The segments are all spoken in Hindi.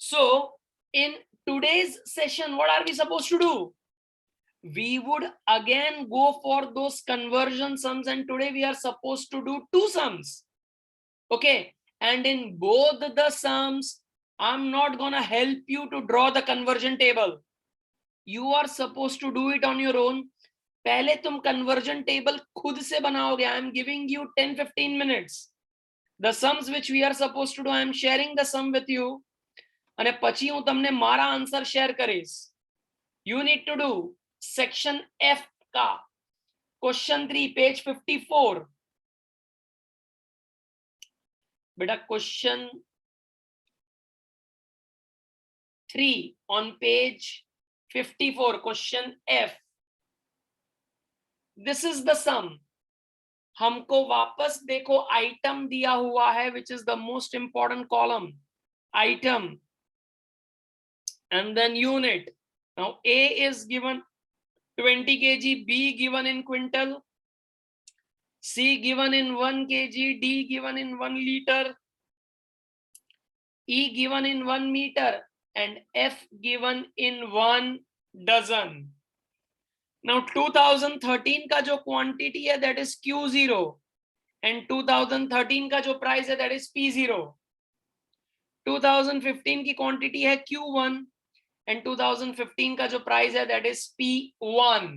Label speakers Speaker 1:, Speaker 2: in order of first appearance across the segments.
Speaker 1: So in today's session, what are we supposed to do? We would again go for those conversion sums, and today we are supposed to do two sums. Okay, and in both the sums I'm not gonna help you to draw the conversion table. You are supposed to do it on your own. पहले तुम conversion table खुद से बनाओगे. I am giving you 10-15 minutes. The sums which we are supposed to do, I am sharing the sum with you. અને પછી હું તમને મારા આન્સર શેર કરીશ. You need to do section F का question 3 page 54. बेटा question 3 on page 54, question F. This is the sum. हमको वापस देखो आइटम दिया हुआ है, which is the most important column. Item and then unit. Now A is given 20 kg, B given in quintal, C given in 1 kg, D given in 1 liter, E given in 1 meter, and F given in 1 dozen. Now 2013 का जो क्वांटिटी है that is Q0, and 2013 का जो प्राइस है that is P0. 2015 की क्वांटिटी है Q1 and 2015 का जो प्राइस है that is P1.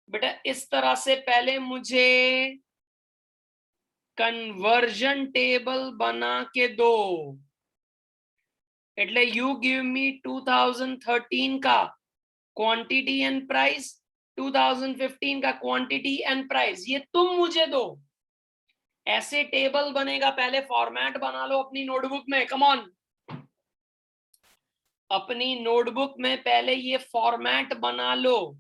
Speaker 1: बेटा इस तरह से पहले मुझे कन्वर्जन टेबल बना के दो. એટલે you give me 2013 का क्वांटिटी एंड प्राइस, 2015 का क्वांटिटी एंड प्राइस, ये तुम मुझे दो. ऐसे टेबल बनेगा. पहले फॉर्मेट बना लो अपनी नोटबुक में. कम ऑन, अपनी नोटबुक में पहले ये फॉर्मेट बना लो,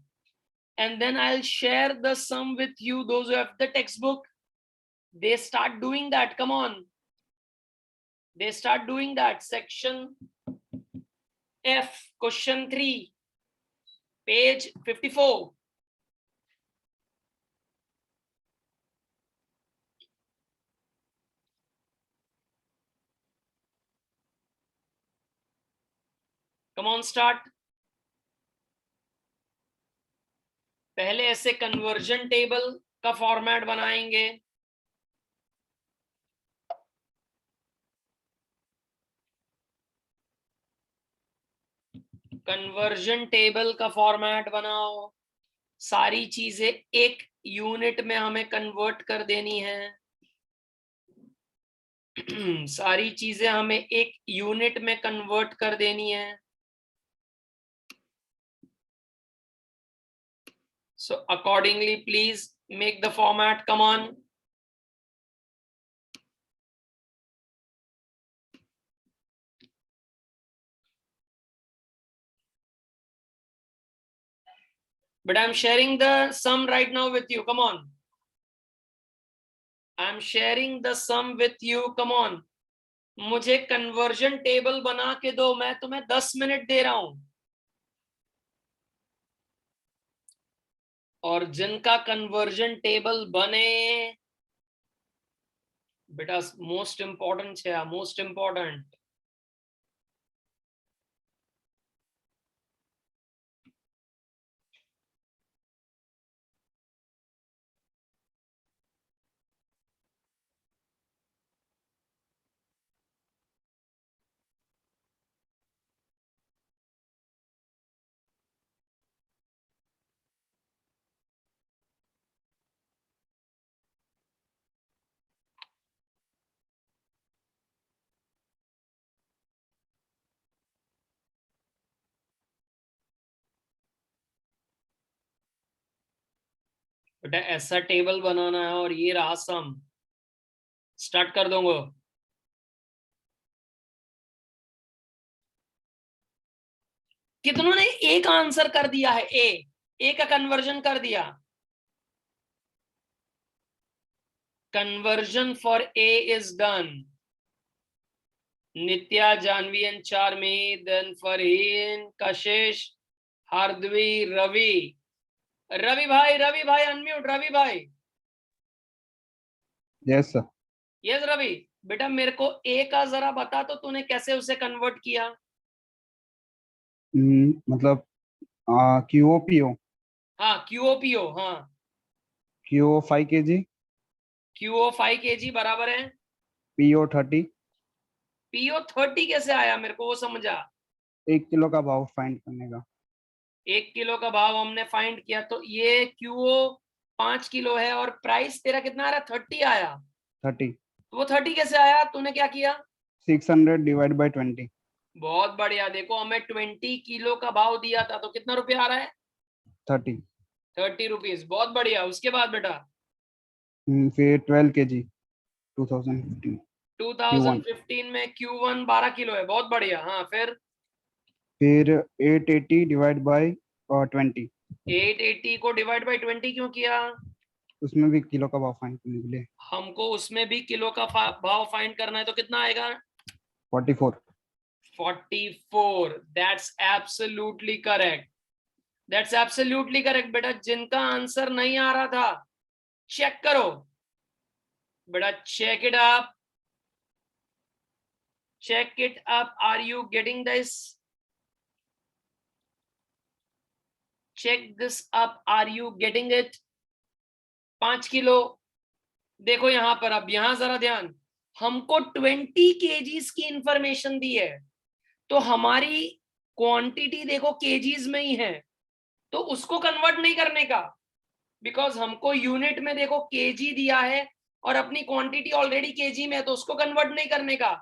Speaker 1: and then I'll share the sum with you. Those who have the textbook, they start doing that. Come on, they start doing that. Section F, question 3, page 54. Come on, start. पहले ऐसे कन्वर्जन टेबल का फॉर्मेट बनाएंगे. कन्वर्जन टेबल का फॉर्मेट बनाओ. सारी चीजें एक यूनिट में हमें कन्वर्ट कर देनी है. सारी चीजें हमें एक यूनिट में कन्वर्ट कर देनी है. So accordingly, please make the format. Come on. But I'm sharing the sum right now with you. Come on. I'm sharing the sum with you. Come on. मुझे कन्वर्जन टेबल बना के दो. मैं तुम्हें 10 मिनट दे रहा हूं. और जिनका कन्वर्जन टेबल बने, बेटा मोस्ट इंपॉर्टेंट है, मोस्ट इंपॉर्टेंट. बेटा ऐसा टेबल बनाना है और ये रहा सम. स्टार्ट कर दूंगा. कितनों ने एक आंसर कर दिया है? ए का कन्वर्जन कर दिया. Conversion for A is done. Nitya, Janvi and Charmi. Then Farheen, Kashish, Hardvi, Ravi. Ravi भाई अनम्यूट. रवि भाई.
Speaker 2: Yes sir.
Speaker 1: यस रवि. बेटा मेरे को ए का जरा बता, तो तूने कैसे उसे कन्वर्ट किया?
Speaker 2: मतलब QOPO,
Speaker 1: हाँ QOPO, हाँ
Speaker 2: QO 5 kg,
Speaker 1: QO 5 kg बराबर है
Speaker 2: PO 30।
Speaker 1: PO 30 कैसे आया, मेरे को वो समझा।
Speaker 2: 1 किलो का भाव फाइंड करने का।
Speaker 1: 1 किलो का भाव हमने फाइंड किया, तो ये QO 5 किलो है और प्राइस तेरा कितना आ रहा? 30 आया।
Speaker 2: 30।
Speaker 1: तो वो 30 कैसे आया, तूने क्या किया?
Speaker 2: 600 डिवाइड बाई 20।
Speaker 1: बहुत बढ़िया। देखो हमें 20 किलो का भाव दिया था, तो कितना रुपया आ रहा है?
Speaker 2: 30।
Speaker 1: 30 रुपीज। बहुत बढ़िया। उसके बाद बेटा
Speaker 2: फिर 12 kg 2015 Q1।
Speaker 1: 2015 में Q1 12 किलो है। बहुत बढ़िया। हाँ फिर
Speaker 2: फिर 880 डिवाइड बाई 20।
Speaker 1: 880 को डिवाइड बाई 20 क्यों किया?
Speaker 2: उसमें भी किलो का भाव फाइंड करने के लिए।
Speaker 1: हमको उसमें भी किलो का भाव फाइंड करना है, तो कितना आएगा?
Speaker 2: 44।
Speaker 1: 44। That's absolutely correct. That's absolutely correct. बेटा जिनका आंसर नहीं आ रहा था, चेक करो बेटा, check it up, check it up. Are you getting this? Check this up. Are you getting it? 5 kilo. देखो यहां पर, अब यहां जरा ध्यान, हमको 20 केजीज की इंफॉर्मेशन दी है, तो हमारी क्वांटिटी देखो केजीज में ही है, तो उसको कन्वर्ट नहीं करने का, बिकॉज हमको यूनिट में देखो केजी दिया है और अपनी क्वांटिटी ऑलरेडी केजी में है, तो उसको कन्वर्ट नहीं करने का।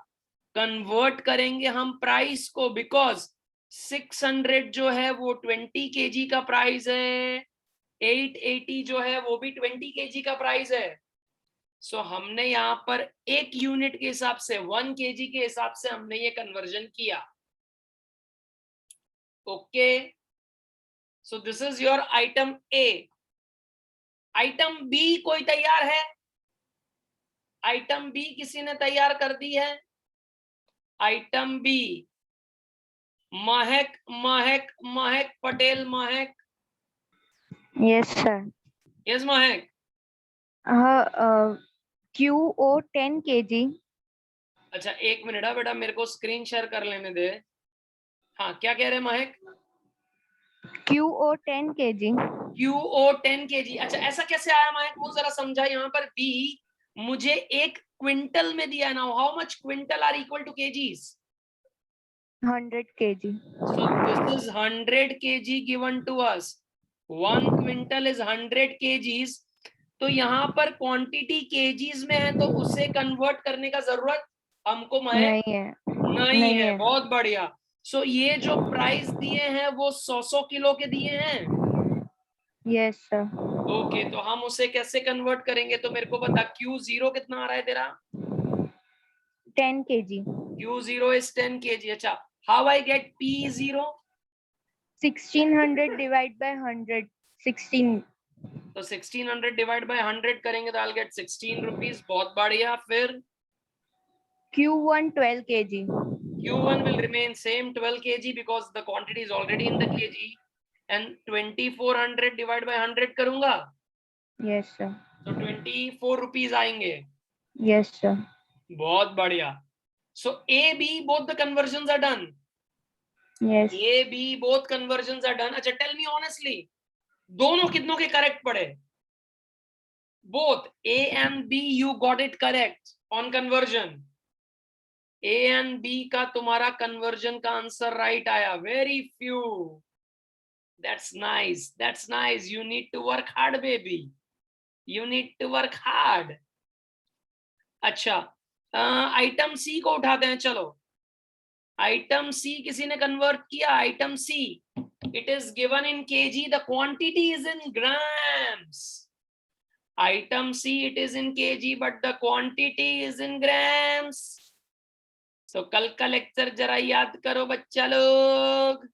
Speaker 1: कन्वर्ट करेंगे हम प्राइस को, बिकॉज 600 जो है वो 20 केजी का प्राइस है, 880 जो है वो भी 20 केजी का प्राइस है। सो हमने यहाँ पर एक यूनिट के हिसाब से 1 केजी के हिसाब से हमने ये कन्वर्जन किया। Okay, so this is your item A. Item B कोई तैयार है? आइटम बी किसी ने तैयार कर दी है? आइटम बी, महक महक महक पटेल, महक।
Speaker 3: Yes, sir.
Speaker 1: यस महक।
Speaker 3: QO 10 kg.
Speaker 1: अच्छा एक मिनट है बेटा, मेरे को स्क्रीन शेयर कर लेने दे। हाँ क्या कह रहे महक?
Speaker 3: QO 10 kg.
Speaker 1: QO 10 kg। अच्छा ऐसा कैसे आया महक, वो जरा समझा। यहाँ पर बी मुझे 1 क्विंटल में दिया ना, how much quintal are equal to kgs?
Speaker 3: 100 kg.
Speaker 1: So this is 100 kg given to us. 1 quintal is 100 kgs। तो यहाँ पर क्वांटिटी केजीज में है, तो उसे कन्वर्ट करने का जरूरत हमको
Speaker 3: नहीं है।
Speaker 1: नहीं है। बहुत बढ़िया। सो ये जो प्राइस दिए हैं वो 100 किलो के दिए हैं।
Speaker 3: Yes sir.
Speaker 1: ओके, तो हम उसे कैसे कन्वर्ट करेंगे, तो मेरे को बता। Q0 कितना आ रहा है तेरा?
Speaker 3: 10 kg.
Speaker 1: Q0 is 10 kg। अच्छा, how I get P0?
Speaker 3: 1600 divide by 100. 16.
Speaker 1: तो 1600 डिवाइड बाय 100 करेंगे तो I'll get 16 रुपीज। बहुत बढ़िया। फिर
Speaker 3: Q1 12 kg.
Speaker 1: Q1 will remain same 12 kg because the quantity is already in the kg, and 2400 divide by 100 करूंगा
Speaker 3: Yes sir.
Speaker 1: तो 24 रुपीज आएंगे।
Speaker 3: Yes sir.
Speaker 1: बहुत बढ़िया। So A B both the conversion are done.
Speaker 3: Yes.
Speaker 1: A B both conversion are done. अच्छा टेल मी ऑनेस्टली, दोनों कितनों के करेक्ट पड़े? Both A and B you got it correct on conversion. A and B का तुम्हारा कन्वर्जन का आंसर राइट आया। Very few. That's nice, that's nice. You need to work hard baby, you need to work hard. अच्छा आइटम सी को उठाते हैं। चलो आइटम सी किसी ने कन्वर्ट किया। Item C, it is given in kg, the quantity is in grams. Item C, it is in kg but the quantity is in grams. तो कल का लेक्चर जरा याद करो बच्चा लोग।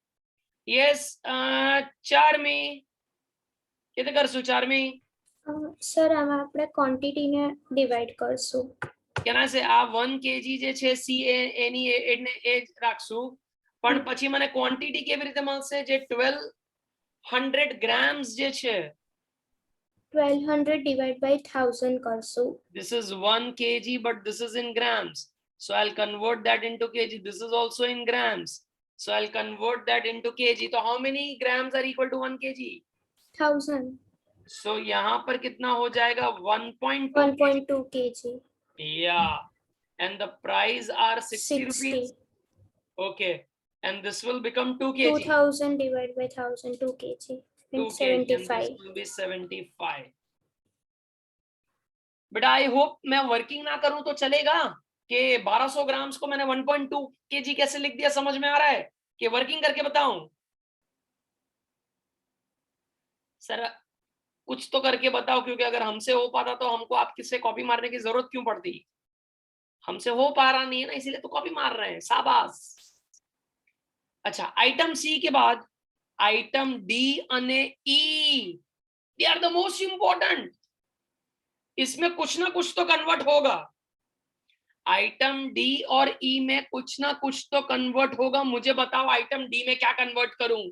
Speaker 1: यस चार्मी, કેતે કરશું ચાર્મી?
Speaker 4: સર આમાં આપણે ક્વોન્ટિટીને ડિવાઈડ કરશું.
Speaker 1: કેના છે આ 1 kg જે છે સી એની એ રાખશું, પણ પછી મને ક્વોન્ટિટી કેવી રીતે મળશે? જે 1200 ગ્રામ્સ જે છે
Speaker 4: 1200 divide by 1000 करसो.
Speaker 1: This is 1 kg, but this is in grams. So I'll convert that into kg. This is also in grams. So I'll convert that into kg. So how many grams are equal to 1 kg?
Speaker 4: 1000.
Speaker 1: So यहाँ पर कितना हो जाएगा? 1.2
Speaker 4: 1.2 kg.
Speaker 1: Yeah. And the price are 60 rupees.
Speaker 4: 60.
Speaker 1: Okay. And this will become 2 kg.
Speaker 4: 2000 divided by 1000, 2 kg.
Speaker 1: 2 kg. And this
Speaker 4: 75.
Speaker 1: will be 75. But I hope मैं वर्किंग ना करूं तो चलेगा कि 1200 ग्राम्स को मैंने 1.2 kg कैसे लिख दिया, समझ में आ रहा है कि वर्किंग करके बताऊं? सर कुछ तो करके बताओ, क्योंकि अगर हमसे हो पाता तो हमको आप किससे कॉपी मारने की जरूरत क्यों पड़ती? हमसे हो पा रहा नहीं है ना, इसीलिए तो कॉपी मार रहे हैं। शाबाश। अच्छा, आइटम सी के बाद item D and E, they are the most important. इसमें कुछ ना कुछ तो कन्वर्ट होगा। आइटम डी और ई में कुछ ना कुछ तो कन्वर्ट होगा। मुझे बताओ आइटम डी में क्या कन्वर्ट करूं?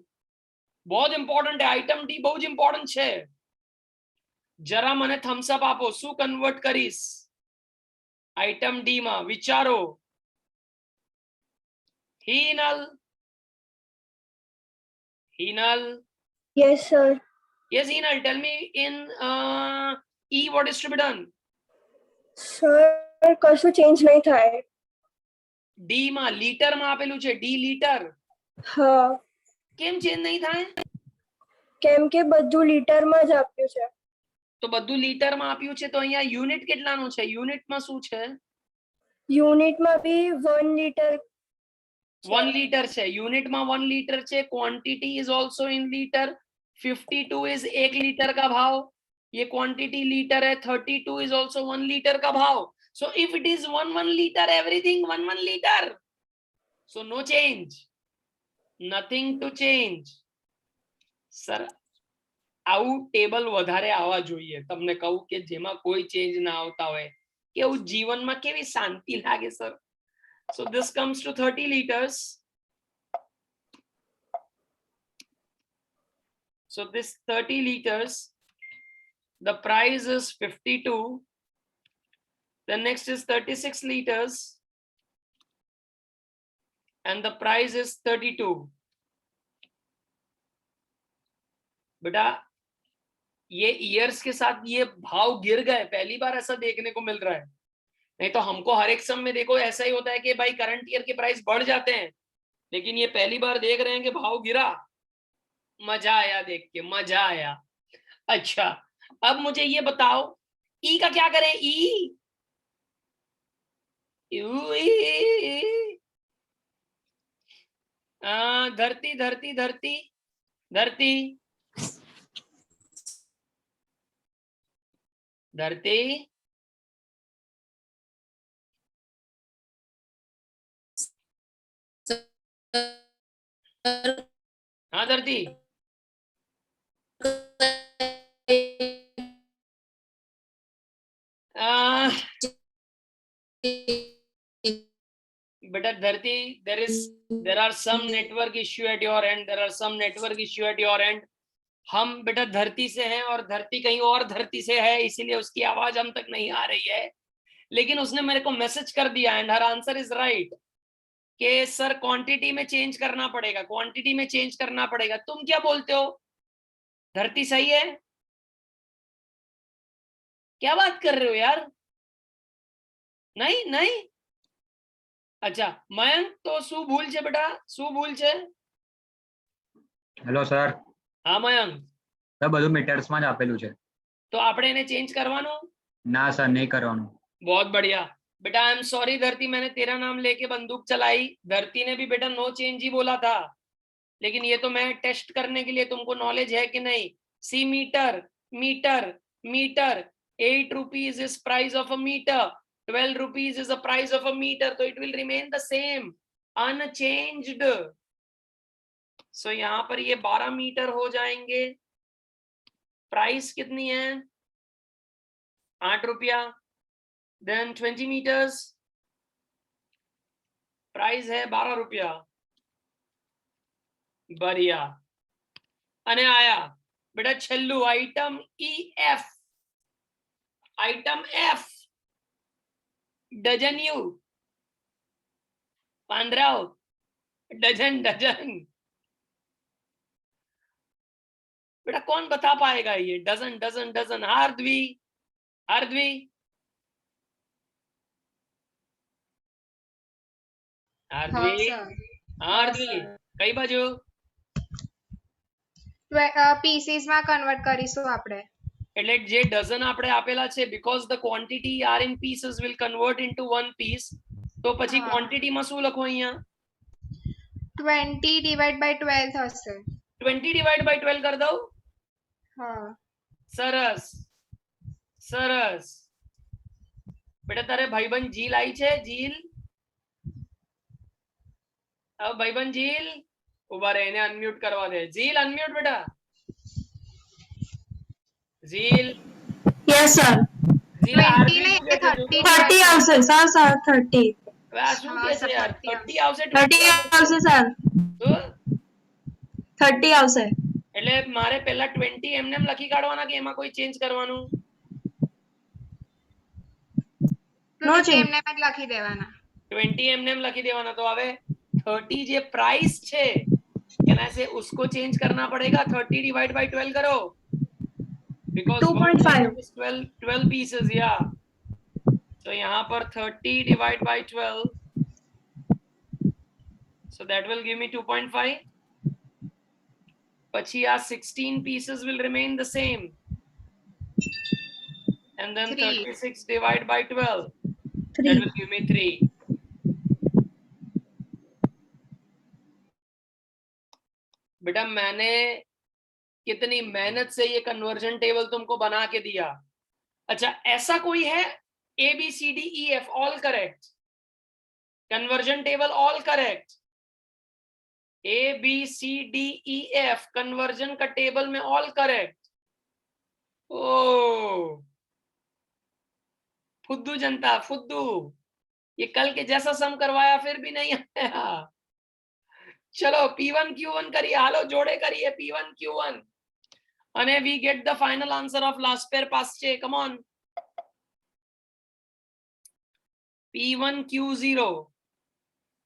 Speaker 1: बहुत इंपॉर्टेंट है आइटम डी, बहुत इंपॉर्टेंट है। जरा મને થમ્સ અપ આપો, શું કન્વર્ટ કરીશ આઇટમ ડી માં? વિચારો। Hinal, Hinal,
Speaker 4: Yes, sir.
Speaker 1: yes Hinal, tell me in E what is to be done?
Speaker 4: Sir, કશું ચેન્જ નહીં થાય.
Speaker 1: D માં લીટર માં આપેલું છે, ડી લીટર,
Speaker 4: હા,
Speaker 1: કેમ ચેન્જ નહીં થાય?
Speaker 4: કેમ કે બધું લીટરમાં જ આપ્યું છે.
Speaker 1: તો બધું લીટર માં આપ્યું છે, તો અહીંયા યુનિટ કેટલાનું છે? યુનિટ માં શું છે?
Speaker 4: યુનિટમાં બી 1 લીટર
Speaker 1: 1 लीटर છે, यूनिट में 1 लीटर છે, quantity is also in litre. 52 is 1 litre का भाव, ये क्वांटिटी लीटर है। 32 इज आल्सो 1 लीटर का भाव। So if it is 1 litre, everything 1 litre, so no change, nothing to change. Sir આવું ટેબલ વધારે આવવા જોઈએ, તમને કહું કે જેમાં કોઈ ચેન્જ ના આવતા હોય, કેવું જીવનમાં કેવી શાંતિ લાગે sir. So this comes to 30 liters. So this 30 liters, the price is 52. The next is 36 liters, and the price is 32. बेटा ये ईयर्स के साथ ये भाव गिर गए, पहली बार ऐसा देखने को मिल रहा है। नहीं तो हमको हर एक सम में देखो ऐसा ही होता है कि भाई करंट ईयर के प्राइस बढ़ जाते हैं, लेकिन ये पहली बार देख रहे हैं कि भाव गिरा। मजा आया देख के, मजा आया। अच्छा, अब मुझे ये बताओ ई का क्या करें? ई धरती धरती धरती धरती धरती, हाँ धरती, बेटा धरती, there are some network issue at your end, there are some network issue at your end। हम बेटा धरती से हैं और धरती कहीं और धरती से है, इसीलिए उसकी आवाज हम तक नहीं आ रही है। लेकिन उसने मेरे को मैसेज कर दिया and her answer is right कि सर क्वांटिटी में चेंज करना पड़ेगा, क्वांटिटी में चेंज करना पड़ेगा। तुम क्या बोलते हो? धरती सही है? क्या बात कर रहे हो यार? नहीं नहीं, अच्छा मयंक तो શું ભૂલ છે બેટા? શું ભૂલ છે?
Speaker 5: હેલો સર,
Speaker 1: હા મયંક,
Speaker 5: સર બધું મીટર્સમાં જ આપેલું છે।
Speaker 1: તો આપણે એને ચેન્જ કરવાનું?
Speaker 5: ના સર, નહીં કરવાનું।
Speaker 1: बहुत बढ़िया बेटा। आई एम सॉरी धरती, मैंने तेरा नाम लेके बंदूक चलाई। धरती ने भी बेटा नो चेंज ही बोला था, लेकिन ये तो मैं टेस्ट करने के लिए तुमको नॉलेज है कि नहीं। C metre metre metre, 8 rupees is price of a meter, 12 rupees is the price of a meter, so it will remain the same, unchanged। so यहाँ पर ये 12 मीटर हो जाएंगे। प्राइस कितनी है? 8 रुपया। then 20 meters, प्राइस है 12 रुपया। बढ़िया। અને આયા બેટા છેલ્લું item EF, Item F. Dozen you. Pandrao. Dozen. बेटा कौन बता पाएगा ये? डजन. आरद्वी. કઈ બાજુ?
Speaker 6: પીસીસ માં કન્વર્ટ કરીશું આપણે.
Speaker 1: એટલે જે ડઝન આપણે આપેલા છે, because the quantity are in pieces will convert into one piece. તો પછી quantity માં શું લખો અહીંયા?
Speaker 6: 20 ડિવાઇડ બાય 12 થશે.
Speaker 1: 20 divided by 12 कर दो.
Speaker 6: હા.
Speaker 1: સરસ. બેટા તારે ભાઈબંધ જીલ આવી છે? જીલ ભાઈબંધ જીલ ઉભા રહે, એને અનમ્યુટ કરવા દે. જીલ અનમ્યુટ બેટા. જીલ.
Speaker 7: Yes, sir.
Speaker 1: જીલ
Speaker 6: 20 નહીં, 30
Speaker 7: આવશે સર, સર 30.
Speaker 1: આ શું કે છે યાર? 30 આવશે.
Speaker 7: 30 આવશે સર.
Speaker 1: શું?
Speaker 7: 30 આવશે.
Speaker 1: એટલે મારે પહેલા 20 એમને એમ લખી કાઢવાના કે એમાં કોઈ ચેન્જ કરવાનું?
Speaker 7: નો ચેન્જ.
Speaker 6: એમને જ લખી દેવાના.
Speaker 1: 20 એમને એમ લખી દેવાના. तो હવે 30 જે प्राइस છે એના से उसको चेंज करना पड़ेगा. 30 डिवाइड बाय 12 करो. Because
Speaker 7: 2.5.
Speaker 1: 12 pieces, yeah. So यहाँ पर 30 divide by 12. So that will give me 2.5. પછી આ 16 pieces will remain the same. And then 36 divided by 12. That will give me 3. बेटा मैंने कितनी मेहनत से ये कन्वर्जन टेबल तुमको बना के दिया. अच्छा ऐसा कोई है? ABCDEF all correct. Conversion table all correct. ABCDEF conversion का टेबल में all correct. ओ फुद्दू जनता फुद्दू, ये कल के जैसा सम करवाया फिर भी नहीं आया. चलो P1 Q1 करिए, हालो जोड़े करिए P1 Q1 અને we get the final answer of last pair past છે. Come on. P1 Q0,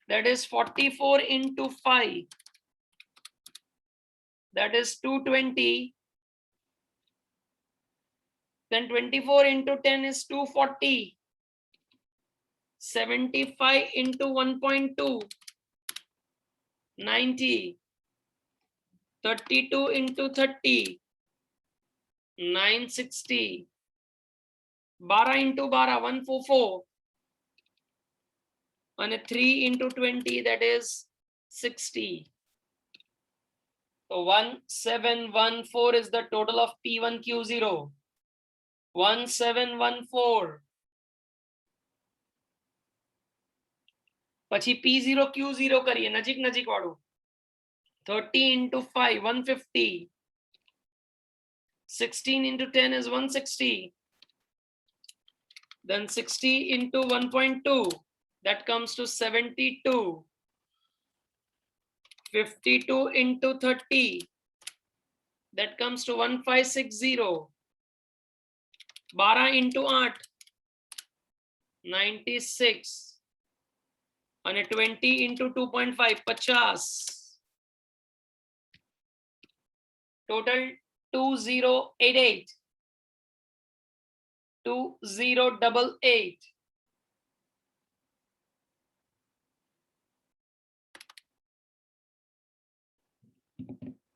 Speaker 1: that is 44 into 5, that is 220. Then 24 into 10 is 240. 75 into 1.2, 90. 32 into 30, 960. 12 into 12, 144. And 3 into 20, that is 60. So 1714 is the total of P1 Q0. 1714. પછી P0 Q0 કરીએ, નજીક વાળું. 30 into 5, 150. 16 into 10 is 160. Then 60 into 1.2, that comes to 72. 52 into 30, that comes to 1560. 12 into 8, 96. And 20 into 2.5, 50. Total 2088. 2088.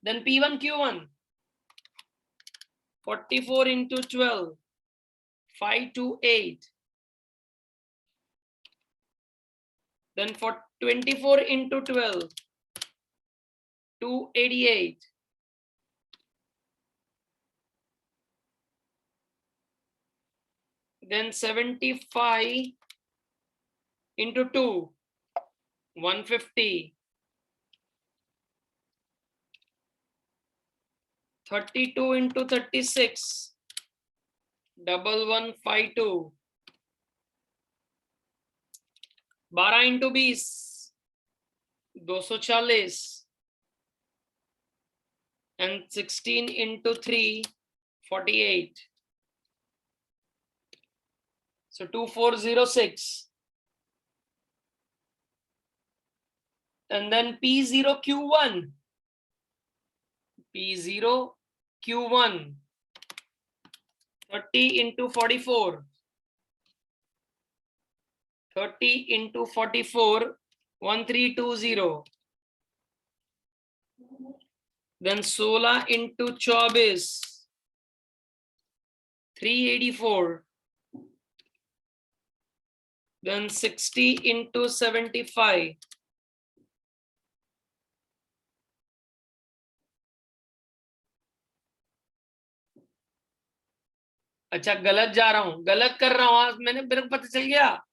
Speaker 1: Then P1 Q1, 44 into 12, 528. Then for 24 into 12, 288. Then 75 into 2, 150. 32 into 36, 1152. 12 into 20, 240. And 16 into 3, 48. So 2406. And then P0 Q1. P0 Q1. 30 into 44. 30 into 44. 1320. Then 16 into 24. 384. Then 60 into 75. अच्छा गलत जा रहा हूं, गलत कर रहा हूं आज मेरे को पता चल गया,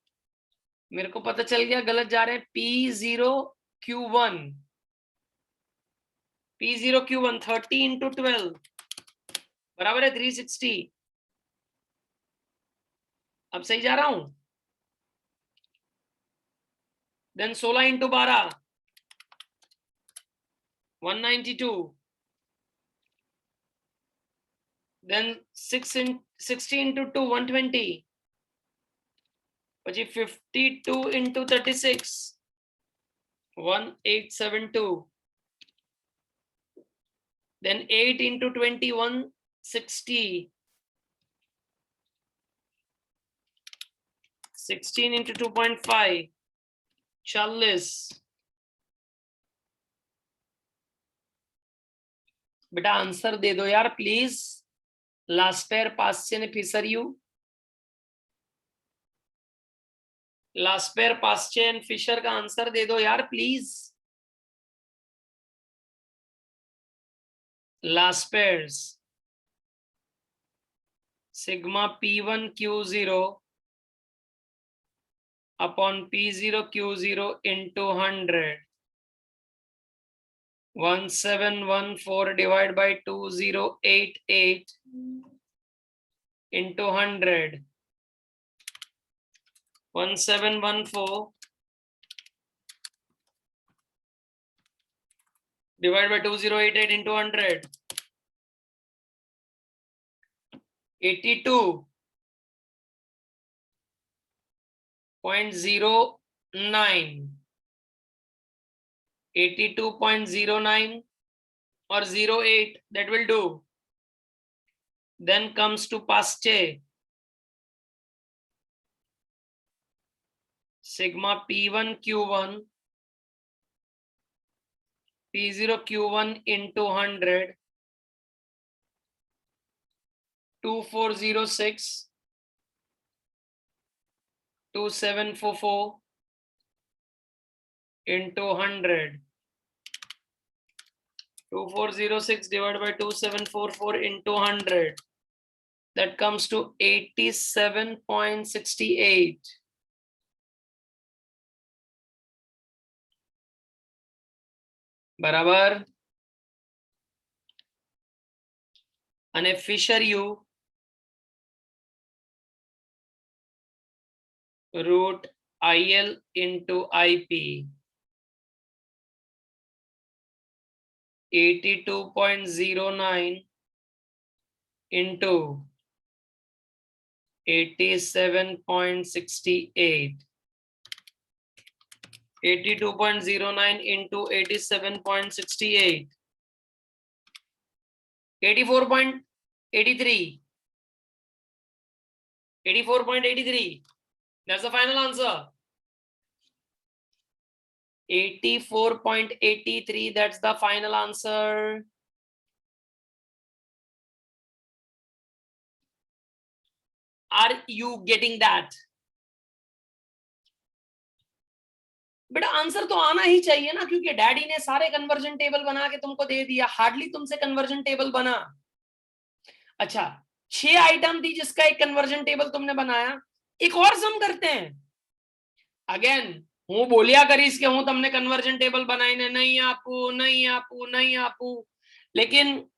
Speaker 1: मेरे को पता चल गया गलत जा रहे हैं। P0 Q1, P0 Q1 30 into 12 बराबर है 360। अब सही जा रहा हूं। Then 16 into 12 192। Then 60 into 2 120। પછી 52 into 36 1872। then 8 into 21 60। 16 into 2.5 40। बेटा आंसर दे दो यार प्लीज। लास्ट पेयर पास ने फिसर यू Laspeyres Paasche and Fisher का आंसर दे दो यार please. Laspeyres sigma P1 Q0 upon P0 Q0 into 100। 1714 divided by 2088 into 100। 1714 divided by 2088 into 100। 82.09। 82.09 or 08 that will do। Then comes to Paste sigma P1 Q1 P0 Q1 into 100। 2406 2744 into 100। 2406 divided by 2744 into 100, that comes to 87.68। बराबर। અને Fisher U root IL into IP 82.09 into 87.68। 82.09 into 87.68 84.83। 84.83, that's the final answer। 84.83, that's the final answer। Are you getting that? बेटा आंसर तो आना ही चाहिए ना, क्योंकि डैडी ने सारे कन्वर्जन टेबल बना के तुमको दे दिया, हार्डली तुमसे कन्वर्जन टेबल बना। अच्छा 6 आइटम थी जिसका एक कन्वर्जन टेबल तुमने बनाया। एक और सम करते हैं। अगेन हूँ बोलिया करीस के हूँ तमने कन्वर्जन टेबल बनाई ने नहीं आपू नहीं आपू नहीं आपू, लेकिन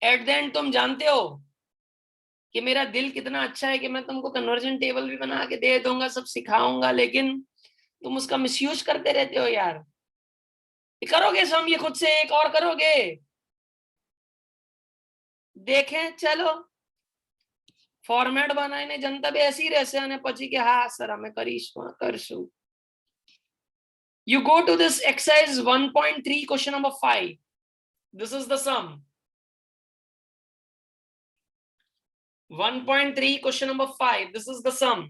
Speaker 1: एट द एंड तुम जानते हो कि मेरा दिल कितना अच्छा है कि मैं तुमको कन्वर्जन टेबल भी बना के दे दूंगा, सब सिखाऊंगा, लेकिन तुम उसका मिसयूज करते रहते हो यार। करोगे सम ये खुद से एक और करोगे? देखें चलो ફોર્મેટ બનાવીને જનતા બેસી રહેશે અને પછી કે હા સર અમે કરશું. You go to this exercise 1.3 question number 5. This is the sum. 1.3 question number 5. This is the sum.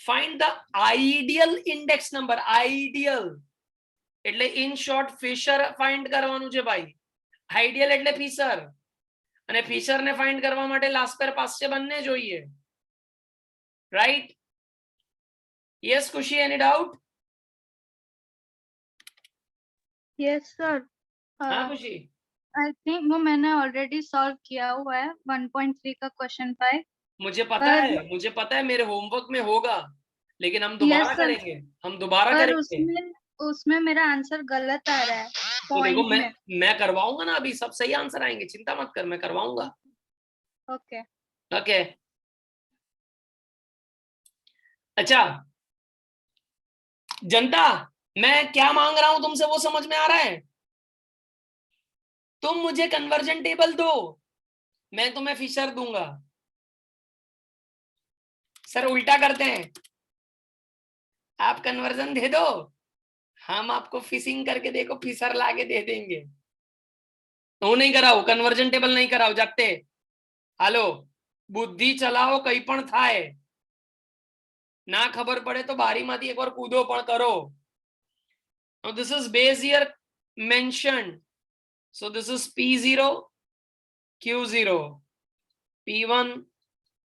Speaker 1: Find the ideal index number. Ideal એટલે in short Fisher find કરવાનું છે ભાઈ. Ideal એટલે Fisher અને Fisher ને find કરવા માટે last pair પાસે બંને જોઈએ. Right? Yes Kushi, any doubt?
Speaker 8: Yes sir
Speaker 1: हाँ खुशी.
Speaker 8: आई थिंक वो मैंने ऑलरेडी सॉल्व किया हुआ है 1.3 का क्वेश्चन 5.
Speaker 1: मुझे पता है मेरे होमवर्क में होगा, लेकिन हम दोबारा
Speaker 8: Yes, sir.
Speaker 1: करेंगे. हम दोबारा
Speaker 8: पर
Speaker 1: करेंगे.
Speaker 8: उसमें मेरा आंसर गलत आ रहा है
Speaker 1: तो देखो
Speaker 8: पॉइंट में.
Speaker 1: मैं करवाऊंगा ना, अभी सब सही आंसर आएंगे, चिंता मत कर, मैं करवाऊंगा.
Speaker 8: ओके.
Speaker 1: ओके. अच्छा जनता, मैं क्या मांग रहा हूं तुमसे वो समझ में आ रहा है? तुम मुझे कन्वर्जन टेबल दो, मैं तुम्हें फिशर दूंगा. सर उल्टा करते हैं, आप कन्वर्जन दे दो, हम आपको फिशिंग करके देखो फिशर लाके दे देंगे. तो नहीं कराओ, कन्वर्जन टेबल नहीं कराओ जाते. हालो, बुद्धि चलाओ, कई पण थाय. ना खबर पड़े तो बारीमांथी एकवार कूदो पण करो. Now this is base year mentioned. So this is P0, Q0, P1,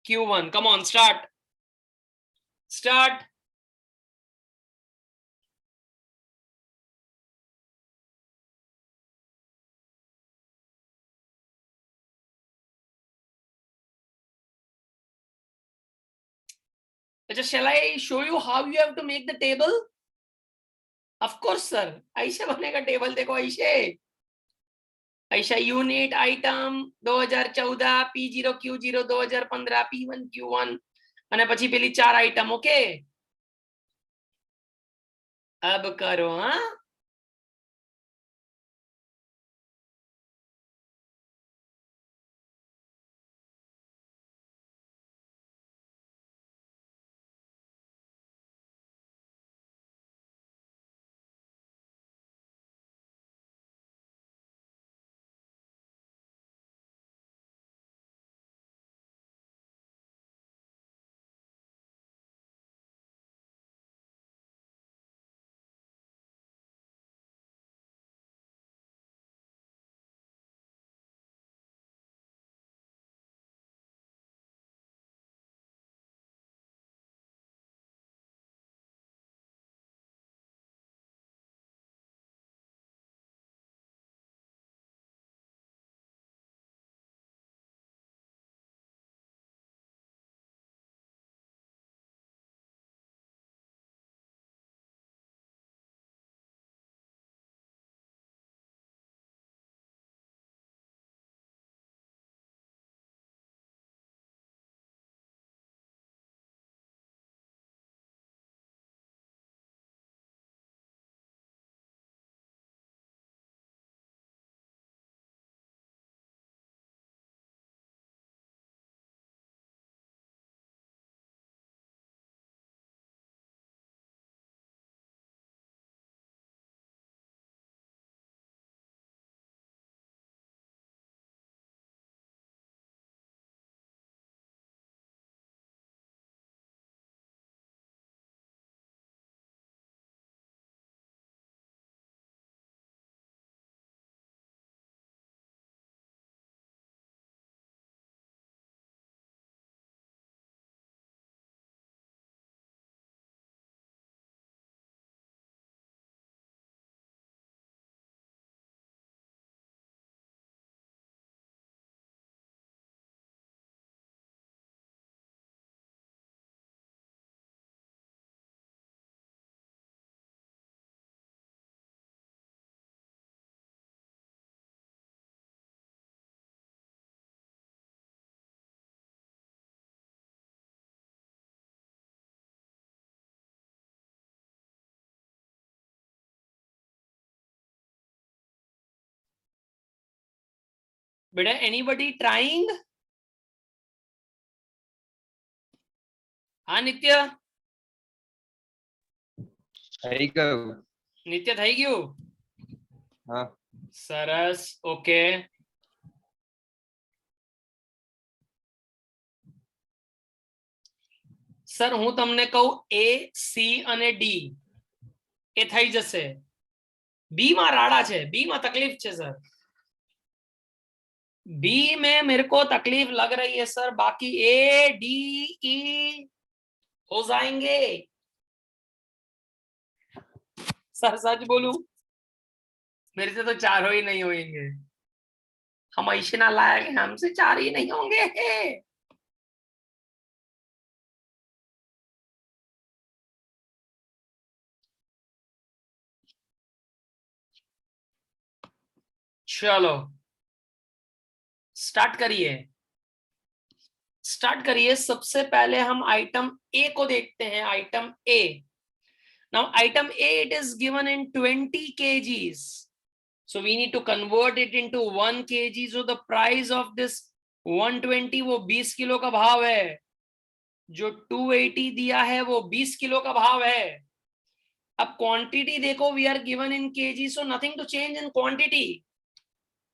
Speaker 1: Q1. Come on, start. Start. Shall I show you how you have to make the table? Of course, sir. ऐसे बनेगा टेबल. देखो ऐसा unit item 2014 P0 Q0 2015 P1 Q1 અને પછી પેલી 4 આઈટમ. ઓકે, अब करो. हाँ, बेटा, anybody trying? હા નિત્ય,
Speaker 9: થઈ ગયું.
Speaker 1: નિત્ય થઈ ગયું?
Speaker 9: હા.
Speaker 1: સરસ, ઓકે. સર હું તમને કહું A, C અને D એ થઈ જશે. B માં રાડા છે, B માં તકલીફ છે સર. B में मेरे को तकलीफ लग रही है सर, बाकी A, D, E हो जाएंगे. सर सच बोलूं, मेरे से तो चारों ही नहीं होंगे. हम ऐसे ना लायक हैं, हमसे 4 ही नहीं होंगे. चलो स्टार्ट करिए, स्टार्ट करिए. सबसे पहले हम आइटम ए को देखते हैं. Item A. Now item A, it is given in 20 kgs. So we need to convert it into 1 kg. So the price of this 120 वो 20 किलो का भाव है. जो 280 दिया है वो 20 किलो का भाव है. अब क्वांटिटी देखो, we are given in kg, so nothing to change in quantity,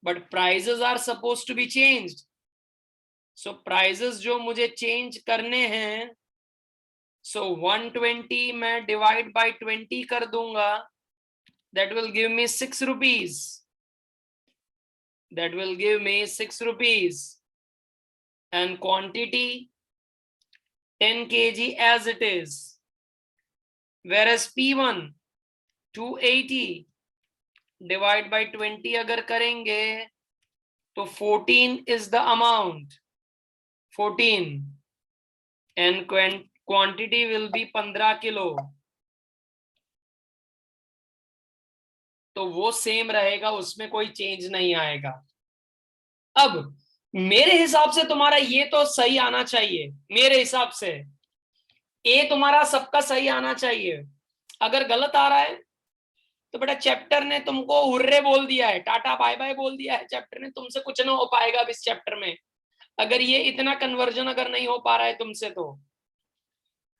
Speaker 1: but prices are supposed to be changed. So prices जो मुझे change करने हैं, so 120 मैं divide by 20 कर दूंगा. That will give me 6 rupees. That will give me 6 rupees. And quantity 10 kg as it is. Whereas P1 280 divide by 20 अगर करेंगे तो 14 is the amount. 14. And quantity will be 15 kilo. तो वो सेम रहेगा, उसमें कोई चेंज नहीं आएगा. अब मेरे हिसाब से तुम्हारा ये तो सही आना चाहिए. मेरे हिसाब से ए तुम्हारा सबका सही आना चाहिए. अगर गलत आ रहा है तो बेटा चैप्टर ने तुमको हुर्रे बोल दिया है, टाटा बाय बाय बोल दिया है. चैप्टर ने तुमसे कुछ ना हो पाएगा अब इस चैप्टर में, अगर ये इतना कन्वर्जन अगर नहीं हो पा रहा है तुमसे तो.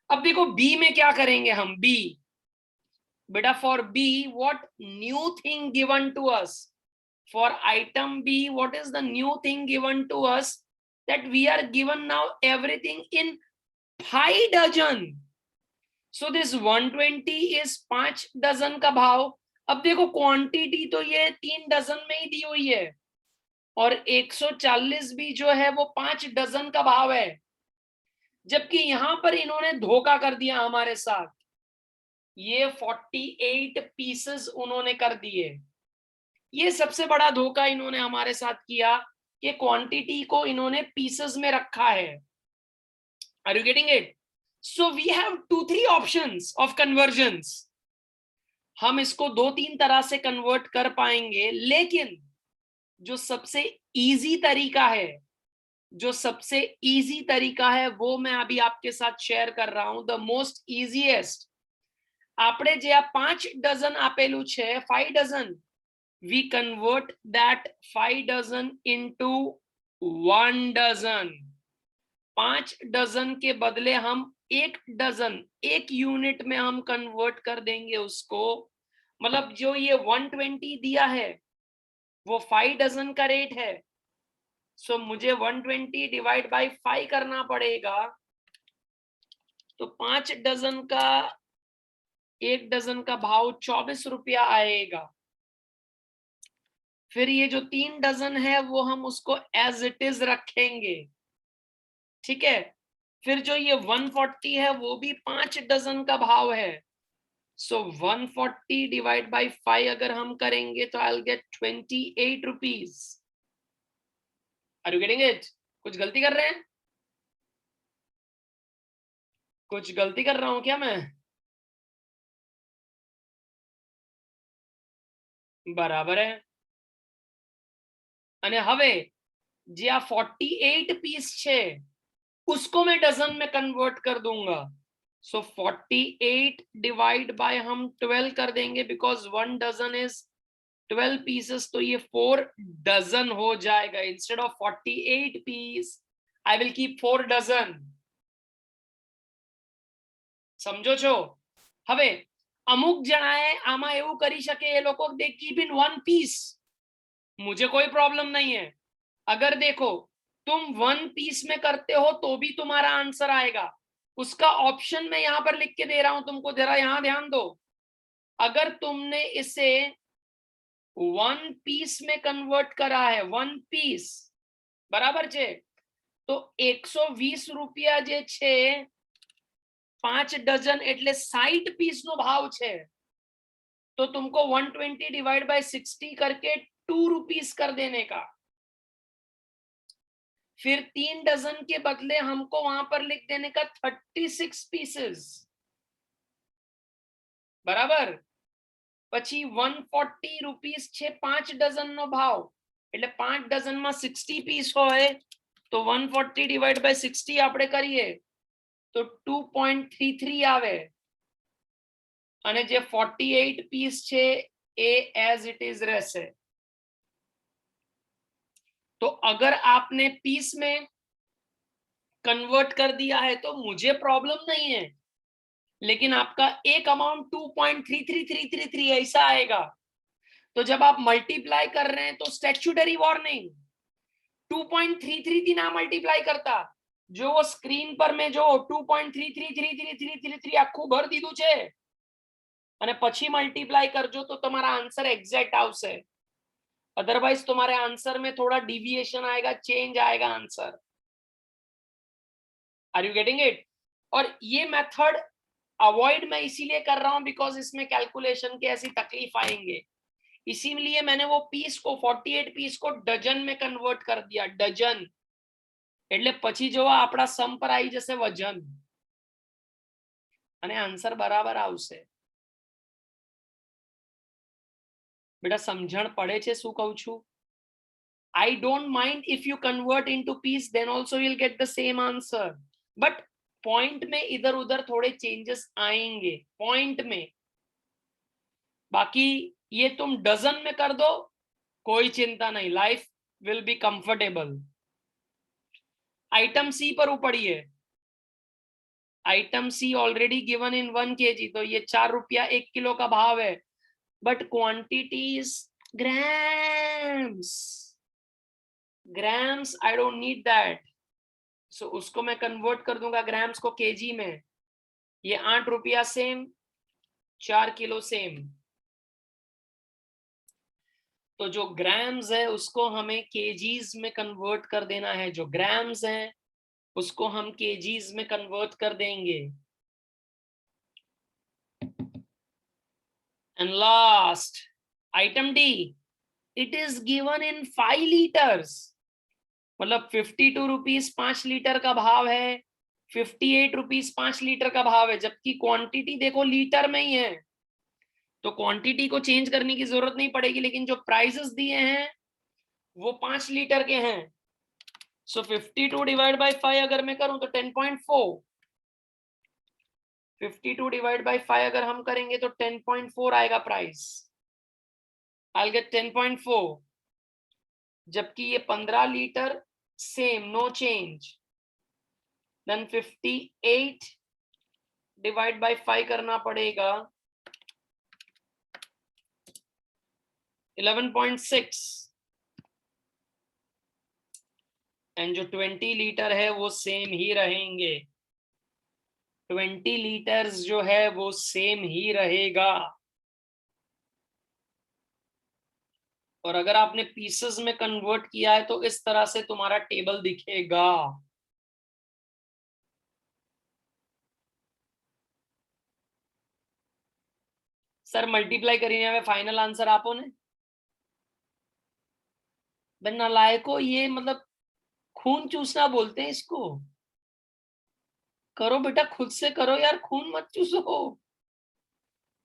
Speaker 1: अब देखो बी में क्या करेंगे हम. B beta for B what new thing given to us. For item B, what is the new thing given to us? That we are given now everything in 5 dozen. So this 120 is 5 dozen का भाव. अब देखो क्वांटिटी तो ये 3 डजन में ही दी हुई है, और 140 भी जो है वो 5 डजन का भाव है. जबकि यहां पर इन्होंने धोखा कर दिया हमारे साथ. ये 48 पीसेस उन्होंने कर दिए. ये सबसे बड़ा धोखा इन्होंने हमारे साथ किया कि क्वांटिटी को इन्होंने पीसेस में रखा है. Are you getting it? So we have 2-3 options of conversions. हम इसको 2-3 तरह से कन्वर्ट कर पाएंगे, लेकिन जो सबसे इजी तरीका है, जो सबसे इजी तरीका है वो मैं अभी आपके साथ शेयर कर रहा हूं. The most easiest. આપણે જે આ 5 ડઝન આપેલું છે, 5 dozen, we convert that 5 dozen into 1 dozen. 5 dozen के बदले हम 1 डजन, 1 यूनिट में हम कन्वर्ट कर देंगे उसको. मतलब जो ये 120 दिया है वो 5 डजन का रेट है. सो मुझे 120 डिवाइड बाय 5 करना पड़ेगा. तो 5 डजन का, 1 डजन का भाव 24 रुपया आएगा. फिर ये जो 3 डजन है वो हम उसको एज इट इज रखेंगे. ठीक है. फिर जो ये 140 है वो भी 5 डजन का भाव है. सो 140 डिवाइड बाय 5 अगर हम करेंगे तो I will get 28 rupees. Are you getting it? कुछ गलती कर रहे हैं? कुछ गलती कर रहा हूं क्या मैं? बराबर है. અને હવે જે આ 48 પીસ છે उसको मैं डजन में कन्वर्ट कर दूंगा. सो 48 डिवाइड बाय हम 12 कर देंगे, बिकॉज 1 डजन इज 12 पीसेस. तो ये 4 डजन हो जाएगा. Instead of 48 piece I will keep 4 dozen. સમજો છો? હવે અમુક જણાએ આમાં એવું કરી શકે, એ લોકો દે कीप इन वन पीस, मुझे कोई प्रॉब्लम नहीं है। अगर देखो तुम वन पीस में करते हो तो भी तुम्हारा आंसर आएगा, उसका ऑप्शन मैं यहां पर लिख के दे रहा हूं तुमको, जरा यहां ध्यान दो। अगर तुमने इसे वन पीस में कन्वर्ट करा है, वन पीस बराबर छे, तो 120 रुपया जे छे 5 डजन એટલે 60 पीस नो भाव छे, तो तुमको 120 डिवाइड बाय 60 करके 2 रुपीस कर देने का। फिर 3 डजन के बदले हमको वहां पर लिख देने का 36 पीसेस, बराबर। પછી 140 रुपीस छे 5 डजन नो भाव, એટલે 5 डजन में 60 पीस होय तो 140 डिवाइड बाय 60 આપણે કરીએ तो 2.33 આવે, અને જે 48 पीस छे ए एज इट इज રહેશે। तो अगर आपने पीस में कन्वर्ट कर दिया है तो मुझे प्रॉब्लम नहीं है, लेकिन आपका एक अमाउंट 2.33333 ऐसा आएगा। तो जब आप मल्टीप्लाई कर रहे हैं तो स्टैट्यूटरी वार्निंग, 2.333 ना मल्टीप्लाई करता, जो वो स्क्रीन पर में जो 2.3333333 આખું ભર દીધું છે અને પછી મલ્ટીપ્લાય કરજો તો તમારા આન્સર એક્ઝેક્ટ આવશે। अदरवाइज तुम्हारे आंसर में थोड़ा डिविएशन आएगा, चेंज आएगा answer. Are you getting it? और ये मेथड अवॉइड मैं इसीलिए कर रहा हूं बिकॉज इसमें कैलकुलेशन के ऐसी तकलीफ आएंगे, इसीलिए मैंने वो पीस को 48 पीस को डजन में कन्वर्ट कर दिया, डजन। એટલે પછી જો આપણા સમ પર આવી જશે વજન અને આન્સર બરાબર આવશે। બેટા સમજણ પડે છે શું કહું છું? I don't mind if you convert into piece, then also you'll get the same answer, but point में इधर उधर थोड़े चेंजेस आएंगे पॉइंट में। बाकी ये तुम डजन में कर दो कोई चिंता नहीं, life will be comfortable. Item C पर ऊपड़िए, item C already given in 1 kg, तो ये 4 रुपया 1 किलो का भाव है, but quantity is grams, grams I don't need that, so उसको मैं कन्वर्ट कर दूंगा ग्राम्स को केजी में। ये 8 रुपया सेम, 4 किलो सेम, तो जो ग्राम्स है उसको हमें केजीज में कन्वर्ट कर देना है, जो ग्राम्स है उसको हम केजीज में कन्वर्ट कर देंगे। And last item D, it is given in 5 litres, मतलब 52 रुपीस 5 लीटर का भाव है, 58 रुपीस 5 लीटर का भाव है, जबकि क्वांटिटी देखो लीटर में ही है, तो क्वांटिटी को चेंज करने की जरूरत नहीं पड़ेगी, लेकिन जो प्राइसेस दिए हैं वो 5 लीटर के हैं। सो 52 डिवाइड बाय 5 अगर मैं करूं तो 10.4, 52 डिवाइड बाय 5 अगर हम करेंगे तो 10.4 आएगा प्राइस, आई गेट 10.4, जबकि ये 15 litre same no change, then 58 divide by 5 करना पड़ेगा 11.6, एंड जो 20 लीटर है वो सेम ही रहेंगे, 20 लीटर्स जो है वो सेम ही रहेगा। और अगर आपने पीसेस में कन्वर्ट किया है तो इस तरह से तुम्हारा टेबल दिखेगा। सर मल्टीप्लाई કરીને હવે फाइनल आंसर आपो ने। बन्ना लायको, ये मतलब खून चूसना बोलते हैं इसको। करो बेटा, खुद से करो यार, खून मत चूसो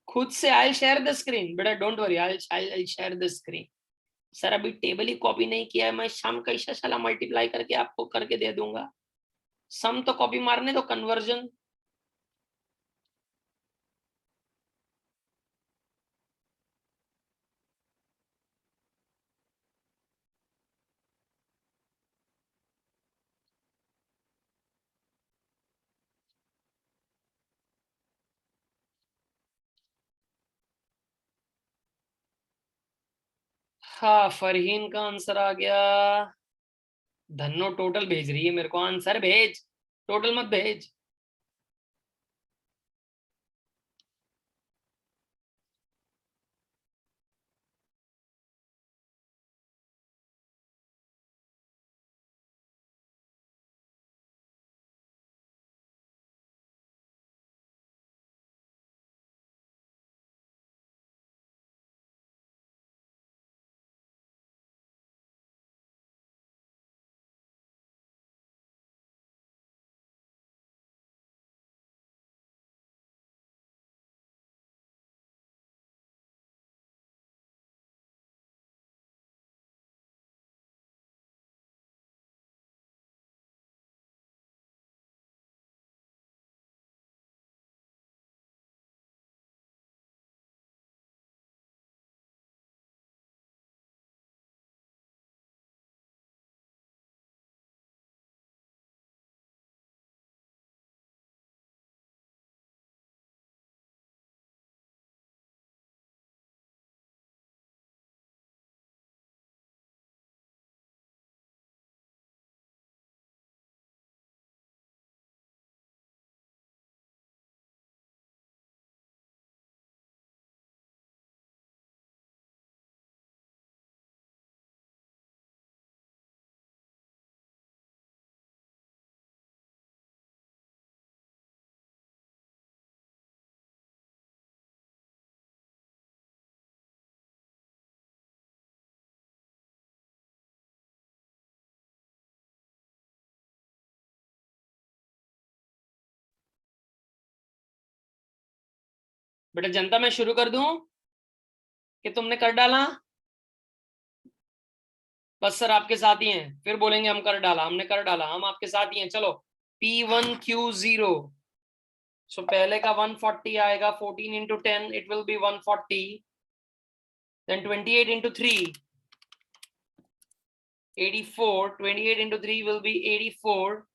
Speaker 1: खुद से। आई शेयर द स्क्रीन बेटा, don't worry, I share the screen. Sir अभी टेबल ही कॉपी नहीं किया है, मैं शाम कैसा साला मल्टीप्लाई करके आपको करके दे दूंगा। सम तो कॉपी मारने दो, कन्वर्जन हाँ, फरहीन का आंसर आ गया। धन्नो टोटल भेज रही है मेरे को, आंसर भेज, टोटल मत भेज। बेटा जनता मैं शुरू कर दूं कि तुमने कर डाला? बस सर आपके साथ ही हैं, फिर बोलेंगे हम कर डाला, हमने कर डाला, हम आपके साथ ही हैं। चलो P1Q0, सो पहले का 140 आएगा, 14 into 10 it will be 140, then 28 into 3 84, 28 into 3 will be 84.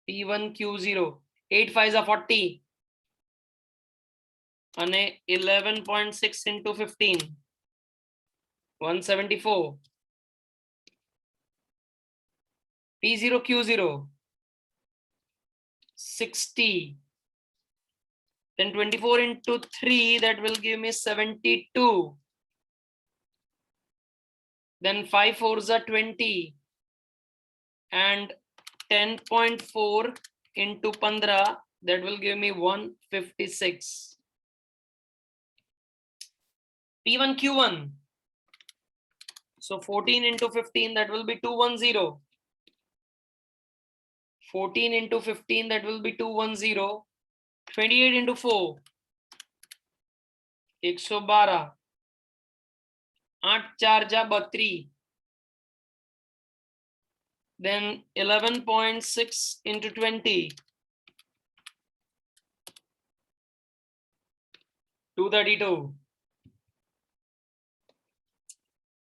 Speaker 1: P1Q0, 8 5s are 40 અને 11.6 into 15, 174. P0Q0, 60, then 24 into 3, that will give me 72. Then 5 4s are 20, and 10.4 into 15, that will give me 156. P1Q1, so 14 into 15, that will be 210. 14 into 15, that will be 210. 28 into 4, 112. 8 4 ja 32. Then 11.6 into 20, 232.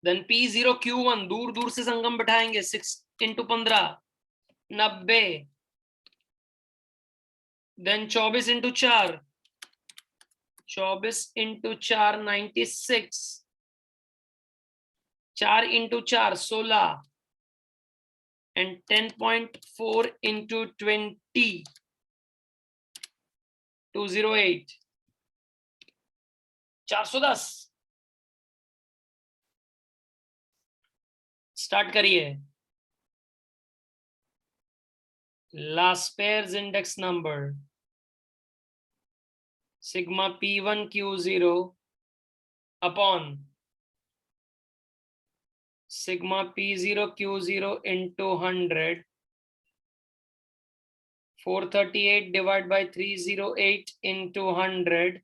Speaker 1: Then P0Q1, दूर दूर से संगम बैठाएंगे, 6 into 15, 90. Then 24 into 4, 24 into 4, 96. 4 into 4, 16. And 10.4 into 20, 208. 410. Start करिए। Last pairs index number, sigma P1Q0 upon sigma P0Q0 into 100, 438 divided by 308 into 100,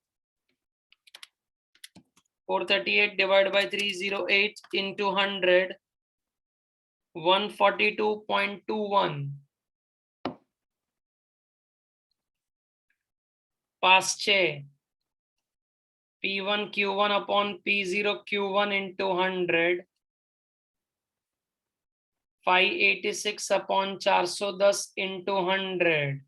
Speaker 1: 438 divided by 308 into 100, 142.21. Pass 6, P1Q1 upon P0Q1 into 100, 586 upon 410 into 100,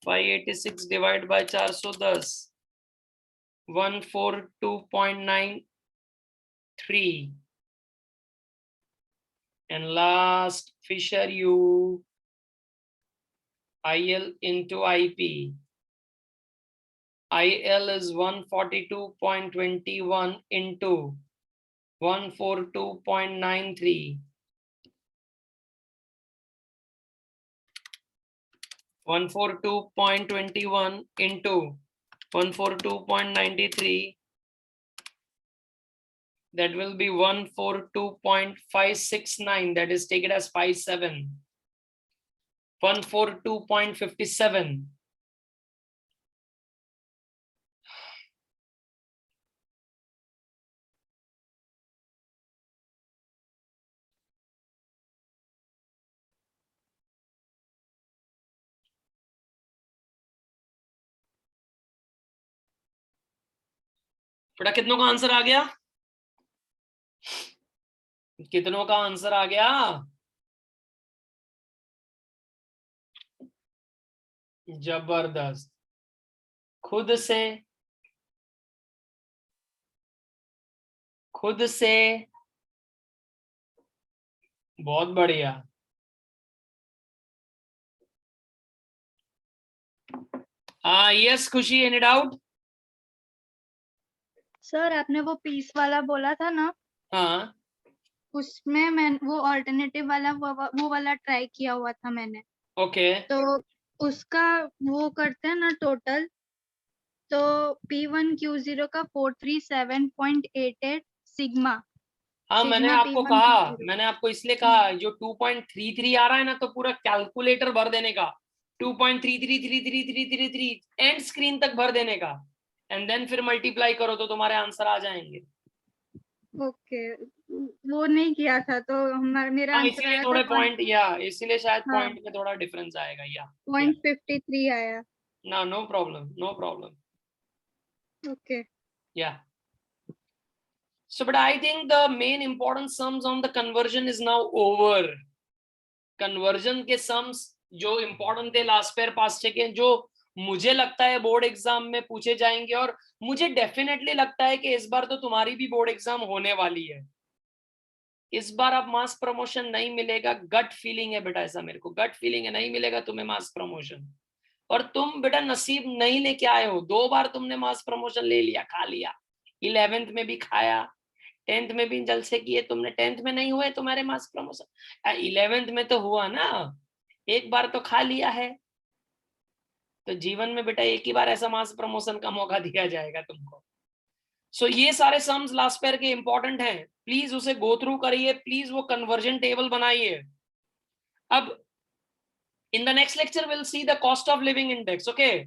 Speaker 1: 586 divided by 410, 142.93. And last, Fisher U, IL into IP. IL is 142.21 into 142.93. 142.21 into 142.93. That will be 142.569. That is, take it as 57. 142.57. बेटा कितनों का आंसर आ गया? कितनों का आंसर आ गया? जबरदस्त। खुद से बहुत बढ़िया। यस खुशी, एनी डाउट?
Speaker 8: सर आपने वो पीस वाला बोला था ना,
Speaker 1: हाँ
Speaker 8: उसमें मैं वो ऑल्टरनेटिव वाला वो वाला ट्राई किया हुआ था मैंने।
Speaker 1: ओके।
Speaker 8: तो उसका वो करते हैं ना टोटल, तो P1Q0 का 437.88 सिग्मा।
Speaker 1: हाँ मैंने
Speaker 8: सिग्मा
Speaker 1: आपको
Speaker 8: P1
Speaker 1: कहा,
Speaker 8: Q0।
Speaker 1: मैंने आपको इसलिए कहा जो 2.33 आ रहा है ना, तो पूरा कैलकुलेटर भर देने का, 2.333333 एंड स्क्रीन तक भर देने का, एंड देन फिर मल्टीप्लाई करो तो तुम्हारे आंसर आ जाएंगे।
Speaker 8: ओके, वो नहीं किया था तो हमारा मेरा
Speaker 1: हाँ
Speaker 8: आंसर
Speaker 1: इसीलिए
Speaker 8: आया
Speaker 1: थोड़े
Speaker 8: था
Speaker 1: पॉइंट, या इसीलिए शायद
Speaker 8: हाँ,
Speaker 1: पॉइंट में थोड़ा डिफरेंस आएगा, या
Speaker 8: 0.53 आया।
Speaker 1: ना, no problem, no problem.
Speaker 8: Okay
Speaker 1: Yeah. So, but I think the main important sums on the conversion is now over. Conversion के sums जो important थे लास्ट पेयर पास चेक, जो मुझे लगता है बोर्ड एग्जाम में पूछे जाएंगे, और मुझे डेफिनेटली लगता है कि इस बार तो तुम्हारी भी बोर्ड एग्जाम होने वाली है। इस बार अब मास प्रमोशन नहीं मिलेगा, गट फीलिंग है बेटा, ऐसा मेरे को गट फीलिंग है, नहीं मिलेगा तुम्हें मास प्रमोशन। और तुम बेटा नसीब नहीं लेके आए हो, 2 बार तुमने मास प्रमोशन ले लिया, खा लिया। 11th में भी खाया, 10th में भी जलसे किए तुमने, 10th में नहीं हुए तुम्हारे मास प्रमोशन, 11th में तो हुआ ना, एक बार तो खा लिया है। तो जीवन में बेटा एक ही बार ऐसा मास प्रमोशन का मौका दिया जाएगा तुमको। सो ये सारे सम्स लास्ट पेयर के इंपॉर्टेंट हैं, प्लीज उसे गो थ्रू करिए, प्लीज वो कन्वर्जन टेबल बनाइए। अब in the next lecture will see the cost of living index, okay.